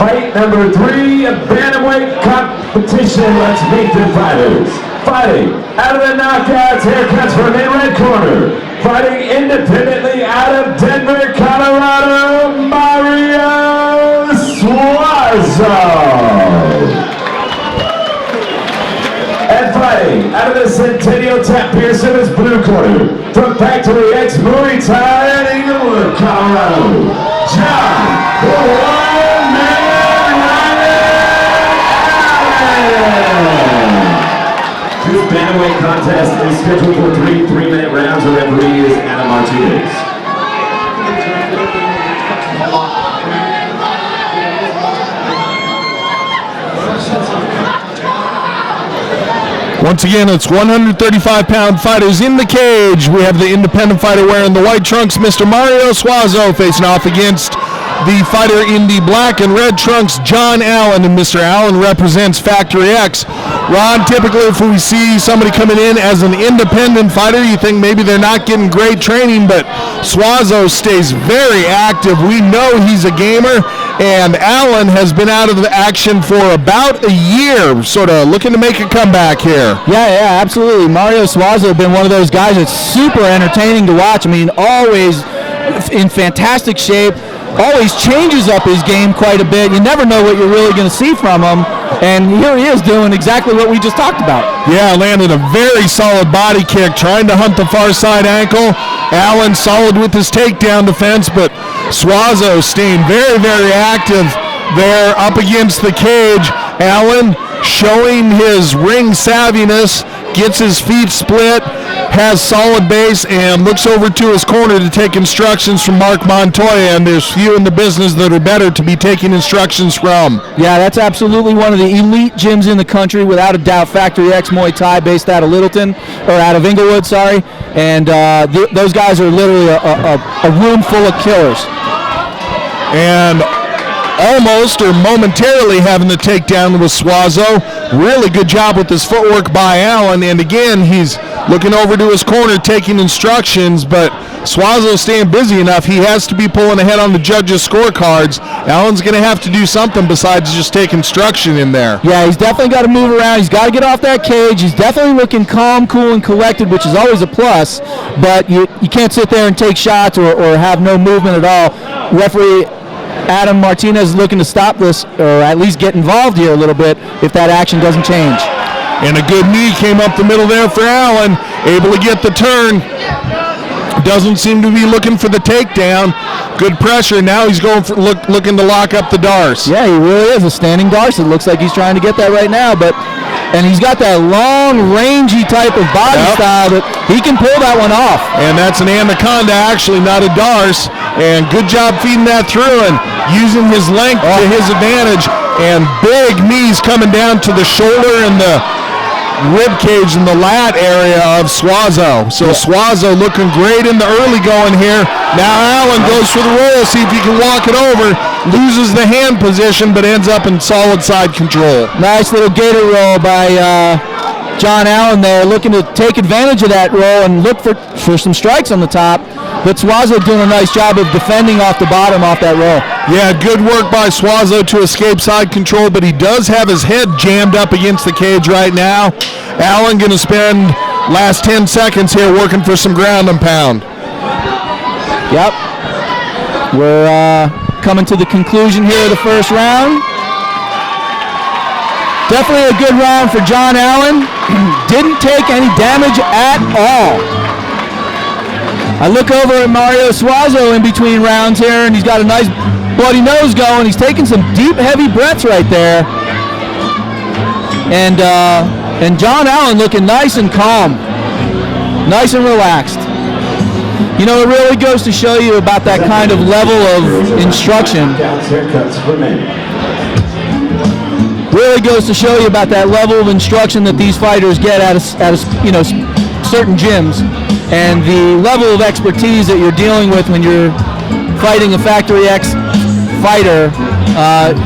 Fight number 3, bantamweight competition. Let's meet the fighters. Fighting out of the knockouts, haircuts from the red corner. Fighting independently out of Denver, Colorado, Mario Suazo. And fighting out of the Centennial Tap Pearson is blue corner. From Factory X Muay Thai in Inglewood, Colorado, John the One Man Allen. This bantamweight contest is scheduled for 3 3-minute rounds. The referee is Adam Martinez. Once again, it's 135-pound fighters in the cage. We have the independent fighter wearing the white trunks, Mr. Mario Suazo, facing off against the fighter in the black and red trunks, John Allen, and Mr. Allen represents Factory X. Ron, typically if we see somebody coming in as an independent fighter, you think maybe they're not getting great training, but Suazo stays very active. We know he's a gamer, and Allen has been out of the action for about a year, sort of looking to make a comeback here. Yeah, absolutely. Mario Suazo has been one of those guys that's super entertaining to watch. I mean, always in fantastic shape, always changes up his game quite a bit. You never know what you're really going to see from him, and here he is doing exactly what we just talked about. Yeah, landed a very solid body kick, trying to hunt the far side ankle. Allen solid with his takedown defense, but Suazo staying very, very active there up against the cage. Allen showing his ring savviness, gets his feet split, has solid base, and looks over to his corner to take instructions from Mark Montoya, and there's few in the business that are better to be taking instructions from. Yeah, that's absolutely one of the elite gyms in the country, without a doubt. Factory X Muay Thai, based out of Littleton, or out of Inglewood, sorry, and those guys are literally a room full of killers. And almost or momentarily having the takedown with Suazo. Really good job with his footwork by Allen, and again he's looking over to his corner taking instructions, but Suazo staying busy enough. He has to be pulling ahead on the judges' scorecards. Allen's going to have to do something besides just take instruction in there. Yeah, he's definitely got to move around. He's got to get off that cage. He's definitely looking calm, cool, and collected, which is always a plus, but you can't sit there and take shots or have no movement at all. Referee Adam Martinez is looking to stop this, or at least get involved here a little bit if that action doesn't change. And a good knee came up the middle there for Allen, able to get the turn. Doesn't seem to be looking for the takedown. Good pressure. Now he's going for looking to lock up the Darce. Yeah, he really is a standing Darce. It looks like he's trying to get that right now, and he's got that long, rangy type of body style that he can pull that one off. And that's an anaconda, actually, not a Darce. And good job feeding that through and using his length to his advantage. And big knees coming down to the shoulder and the rib cage in the lat area of Suazo. So Suazo looking great in the early going here. Now Allen goes for the roll, see if he can walk it over. Loses the hand position, but ends up in solid side control. Nice little gator roll by John Allen there, looking to take advantage of that roll and look for some strikes on the top. But Suazo doing a nice job of defending off the bottom off that roll. Yeah, good work by Suazo to escape side control, but he does have his head jammed up against the cage right now. Allen going to spend last 10 seconds here working for some ground and pound. Yep. We're coming to the conclusion here of the first round. Definitely a good round for John Allen. Didn't take any damage at all. I look over at Mario Suazo in between rounds here, and he's got a nice bloody nose going. He's taking some deep, heavy breaths right there. And John Allen looking nice and calm, nice and relaxed. You know, it really goes to show you about that kind of level of instruction. Really goes to show you about that level of instruction that these fighters get at certain gyms, and the level of expertise that you're dealing with when you're fighting a Factory X fighter.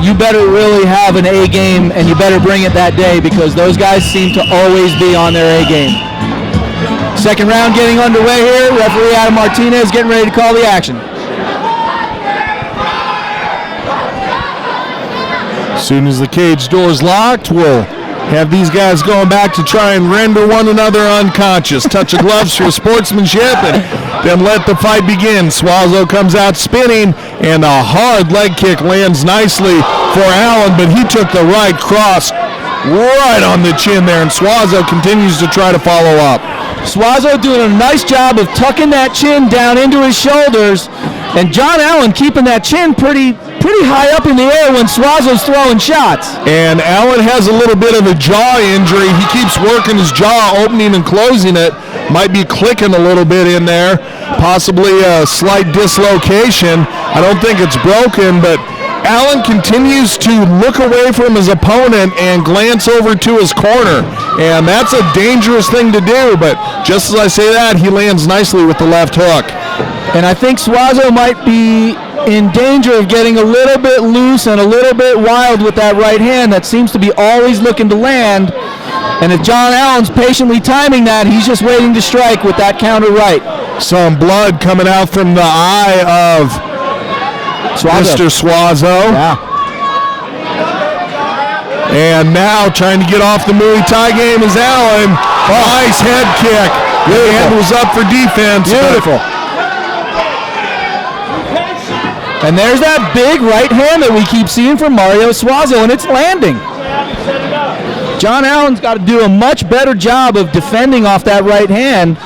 You better really have an A game, and you better bring it that day, because those guys seem to always be on their A game. Second round getting underway here. Referee Adam Martinez getting ready to call the action. As soon as the cage door's locked, we'll have these guys going back to try and render one another unconscious. Touch of gloves for sportsmanship, and then let the fight begin. Suazo comes out spinning, and a hard leg kick lands nicely for Allen, but he took the right cross right on the chin there, and Suazo continues to try to follow up. Suazo doing a nice job of tucking that chin down into his shoulders, and John Allen keeping that chin pretty high up in the air when Suazo's throwing shots. And Allen has a little bit of a jaw injury. He keeps working his jaw, opening and closing it. Might be clicking a little bit in there, possibly a slight dislocation. I don't think it's broken, but Allen continues to look away from his opponent and glance over to his corner, and that's a dangerous thing to do, but just as I say that, he lands nicely with the left hook. And I think Suazo might be in danger of getting a little bit loose and a little bit wild with that right hand that seems to be always looking to land. And if John Allen's patiently timing that, he's just waiting to strike with that counter right. Some blood coming out from the eye of Mr. Suazo. Yeah. And now trying to get off the Muay Thai game is Allen. Nice head kick. The hand was up for defense. Beautiful. And there's that big right hand that we keep seeing from Mario Suazo, and it's landing. John Allen's got to do a much better job of defending off that right hand,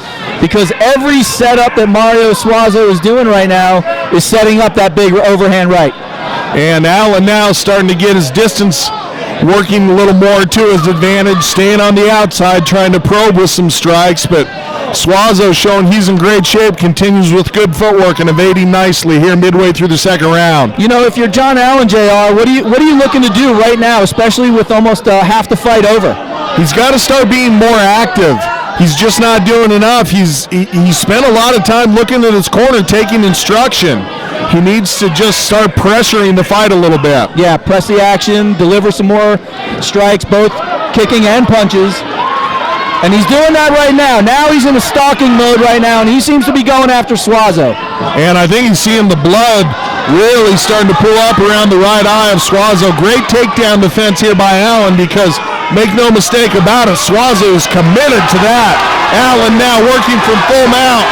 because every setup that Mario Suazo is doing right now is setting up that big overhand right. And Allen now starting to get his distance, working a little more to his advantage, staying on the outside, trying to probe with some strikes, but Suazo showing he's in great shape, continues with good footwork and evading nicely here midway through the second round. You know, if you're John Allen, JR, what are you looking to do right now, especially with almost half the fight over? He's got to start being more active. He's just not doing enough. He spent a lot of time looking at his corner, taking instruction. He needs to just start pressuring the fight a little bit. Yeah, press the action, deliver some more strikes, both kicking and punches. And he's doing that right now. Now he's in a stalking mode right now, and he seems to be going after Suazo. And I think he's seeing the blood really starting to pull up around the right eye of Suazo. Great takedown defense here by Allen, because make no mistake about it, Suazo is committed to that. Allen now working from full mount,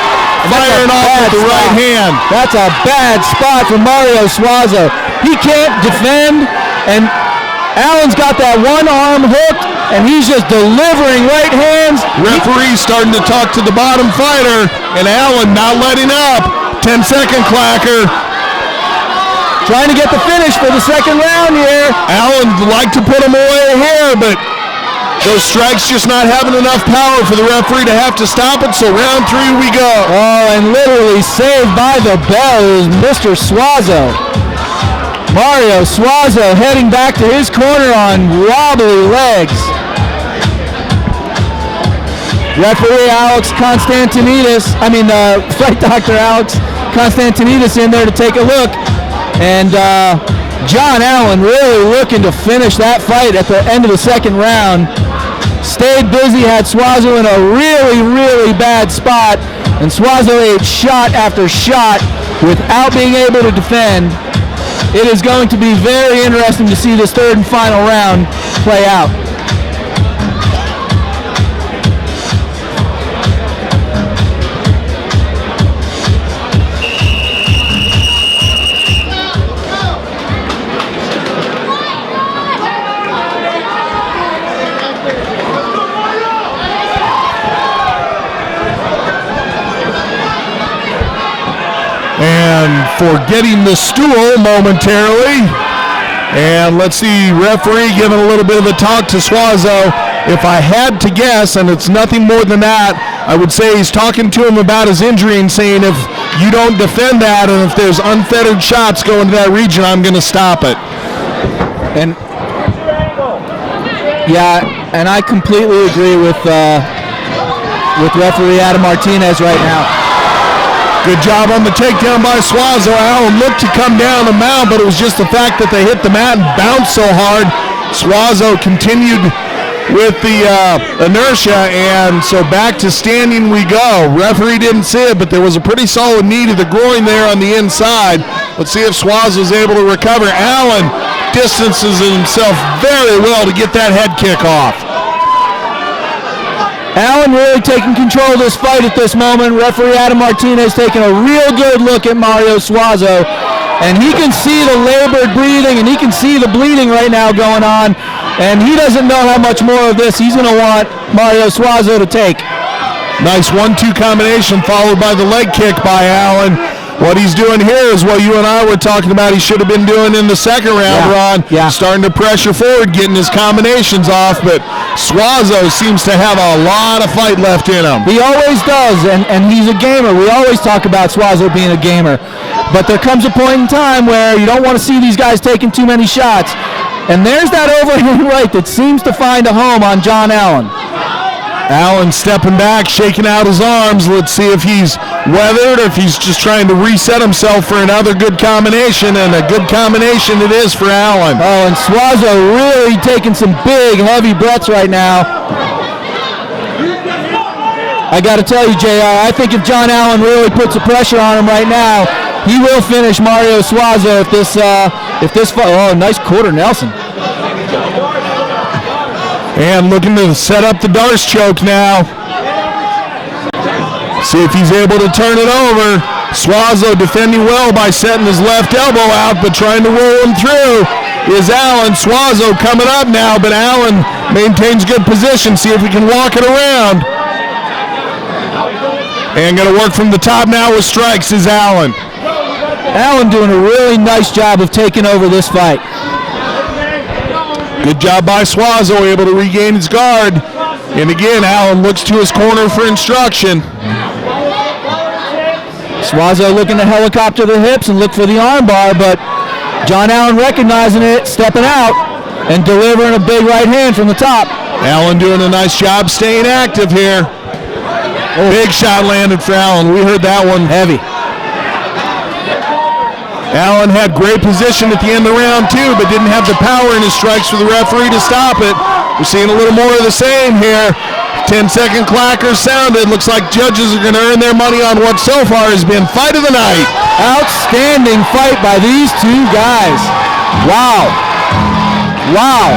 firing off with the right hand. That's a bad spot for Mario Suazo. He can't defend, and Allen's got that one arm hooked, and he's just delivering right hands. Referee starting to talk to the bottom fighter, and Allen not letting up. 10-second clacker. Trying to get the finish for the second round here. Allen would like to put him away here, but those strikes just not having enough power for the referee to have to stop it, so round 3 we go. Oh, and literally saved by the bell is Mr. Suazo. Mario Suazo heading back to his corner on wobbly legs. Referee Alex Constantinidis, fight doctor Alex Constantinidis in there to take a look. And John Allen really looking to finish that fight at the end of the second round. Stayed busy, had Suazo in a really, really bad spot, and Suazo ate shot after shot without being able to defend. It is going to be very interesting to see this third and final round play out. And forgetting the stool momentarily. And let's see, referee giving a little bit of a talk to Suazo. If I had to guess, and it's nothing more than that, I would say he's talking to him about his injury and saying, if you don't defend that and if there's unfettered shots going to that region, I'm going to stop it. And yeah, and I completely agree with referee Adam Martinez right now. Good job on the takedown by Suazo. Allen looked to come down the mount, but it was just the fact that they hit the mat and bounced so hard. Suazo continued with the inertia, and so back to standing we go. Referee didn't see it, but there was a pretty solid knee to the groin there on the inside. Let's see if Suazo's able to recover. Allen distances himself very well to get that head kick off. Allen really taking control of this fight at this moment. Referee Adam Martinez taking a real good look at Mario Suazo, and he can see the labored breathing and he can see the bleeding right now going on, and he doesn't know how much more of this he's going to want Mario Suazo to take. Nice 1-2 combination followed by the leg kick by Allen. What he's doing here is what you and I were talking about he should have been doing in the second round, Ron. Yeah. Starting to pressure forward, getting his combinations off, but Suazo seems to have a lot of fight left in him. He always does, and he's a gamer. We always talk about Suazo being a gamer. But there comes a point in time where you don't want to see these guys taking too many shots. And there's that overhand right that seems to find a home on John Allen. Allen stepping back, shaking out his arms. Let's see if he's weathered or if he's just trying to reset himself for another good combination, and a good combination it is for Allen. Oh, and Suazo really taking some big, heavy breaths right now. I got to tell you, JR, I think if John Allen really puts the pressure on him right now, he will finish Mario Suazo if this fight. Oh, nice quarter Nelson. And looking to set up the Darce choke now. See if he's able to turn it over. Suazo defending well by setting his left elbow out, but trying to roll him through is Allen. Suazo coming up now, but Allen maintains good position. See if we can walk it around. And going to work from the top now with strikes is Allen. Allen doing a really nice job of taking over this fight. Good job by Suazo, able to regain his guard. And again, Allen looks to his corner for instruction. Suazo looking to helicopter the hips and look for the armbar, but John Allen recognizing it, stepping out, and delivering a big right hand from the top. Allen doing a nice job staying active here. Big shot landed for Allen. We heard that one. Heavy. Allen had great position at the end of the round too, but didn't have the power in his strikes for the referee to stop it. We're seeing a little more of the same here. 10-second clackers sounded. Looks like judges are going to earn their money on what so far has been fight of the night. Outstanding fight by these two guys. Wow. Wow.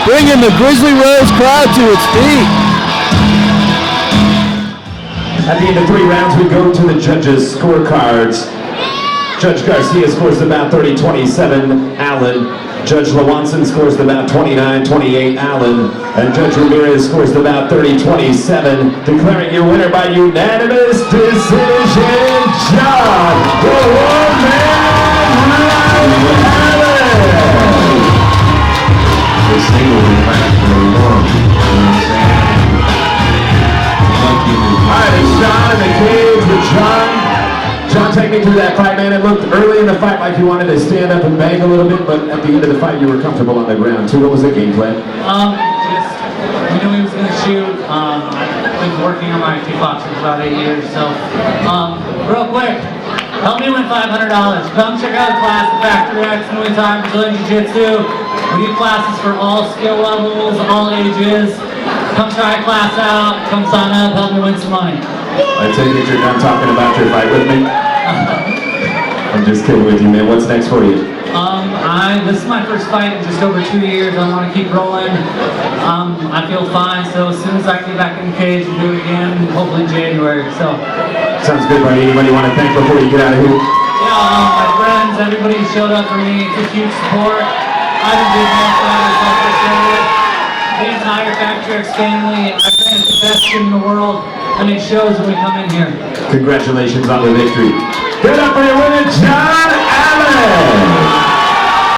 Bringing the Grizzly Rose crowd to its feet. At the end of 3 rounds, we go to the judges' scorecards. Judge Garcia scores the bout 30-27, Allen. Judge Lewanson scores the bout 29-28, Allen. And Judge Ramirez scores the bout 30-27, declaring your winner by unanimous decision, John the Woman Allen. This thing will be back for a long, you know what I'm saying? All right, it's John in the cage with John. John, take me through that fight, man. It looked early in the fight like you wanted to stand up and bang a little bit, but at the end of the fight, you were comfortable on the ground, too. What was the game plan? Just, we knew he was going to shoot. I've been working on my kickboxing for about 8 years, so, real quick, help me win $500. Come check out the class at Factory X, Muay Thai, Brazilian Jiu-Jitsu. We do classes for all skill levels, all ages. Come try a class out, come sign up, help me win some money. I take it you're done talking about your fight with me? I'm just kidding with you, man. What's next for you? This is my first fight in just over 2 years. I want to keep rolling. I feel fine, so as soon as I get back in the cage and do it again, hopefully January. So. Sounds good, buddy. Anybody you want to thank before you get out of here? Yeah, my friends, everybody who showed up for me. It's a huge support. I've been doing more fighters, I appreciate it. The entire Factory X family. I think it's the best gym in the world, and it shows when we come in here. Congratulations on the victory.